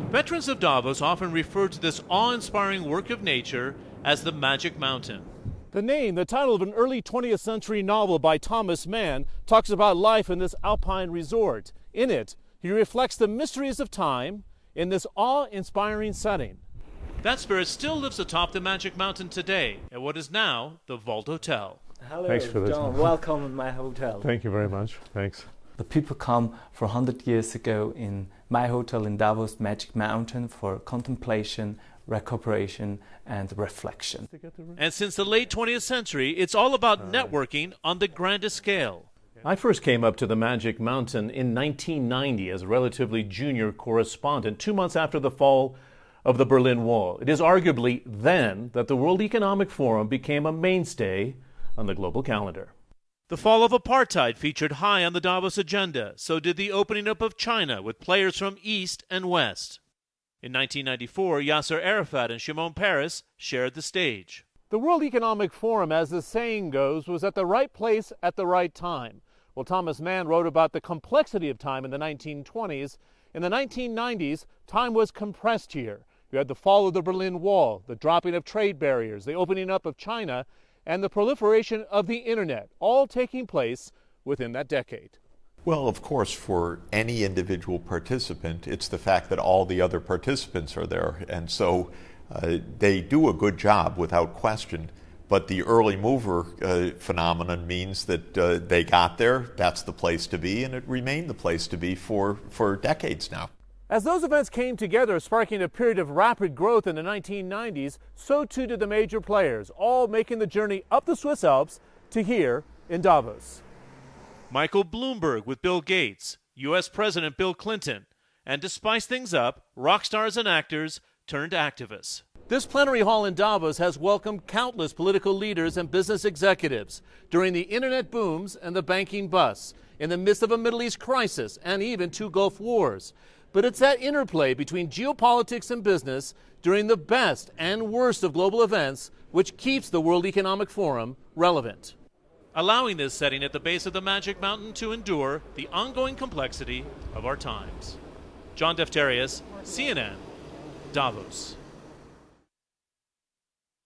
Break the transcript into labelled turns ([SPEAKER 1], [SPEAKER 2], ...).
[SPEAKER 1] Veterans of Davos often refer to this awe-inspiring work of nature as the Magic Mountain.
[SPEAKER 2] The name, the title of an early 20th century novel by Thomas Mann, talks about life in this alpine resort. In it, he reflects the mysteries of time in this awe-inspiring setting.
[SPEAKER 1] That spirit still lives atop the Magic Mountain today at what is now the Vault Hotel.
[SPEAKER 3] Hello,
[SPEAKER 4] Thanks for this.
[SPEAKER 3] John. Welcome in my hotel.
[SPEAKER 4] Thank you very much. Thanks.
[SPEAKER 3] The people come for 100 years ago in my hotel in Davos, Magic Mountain, for contemplation, recuperation, and reflection.
[SPEAKER 1] And since the late 20th century, it's all about networking on the grandest scale.
[SPEAKER 2] I first came up to the Magic Mountain in 1990 as a relatively junior correspondent, 2 months after the fall of the Berlin Wall. It is arguably then that the World Economic Forum became a mainstay on the global calendar.
[SPEAKER 1] The fall of apartheid featured high on the Davos agenda. So did the opening up of China with players from East and West. In 1994, Yasser Arafat and Shimon Peres shared the stage.
[SPEAKER 2] The World Economic Forum, as the saying goes, was at the right place at the right time. Well, Thomas Mann wrote about the complexity of time in the 1920s. In the 1990s, time was compressed here. You had the fall of the Berlin Wall, the dropping of trade barriers, the opening up of China, and the proliferation of the internet, all taking place within that decade.
[SPEAKER 5] Well, of course, for any individual participant, it's the fact that all the other participants are there. And so they do a good job without question. But the early mover phenomenon means that they got there, that's the place to be, and it remained the place to be for decades now.
[SPEAKER 2] As those events came together, sparking a period of rapid growth in the 1990s, so too did the major players, all making the journey up the Swiss Alps to here in Davos.
[SPEAKER 1] Michael Bloomberg with Bill Gates, U.S. President Bill Clinton, and to spice things up, rock stars and actors turned activists.
[SPEAKER 2] This plenary hall in Davos has welcomed countless political leaders and business executives during the internet booms and the banking bust, in the midst of a Middle East crisis and even 2 Gulf wars. But it's that interplay between geopolitics and business during the best and worst of global events which keeps the World Economic Forum relevant,
[SPEAKER 1] allowing this setting at the base of the Magic Mountain to endure the ongoing complexity of our times. John Defterios, CNN, Davos.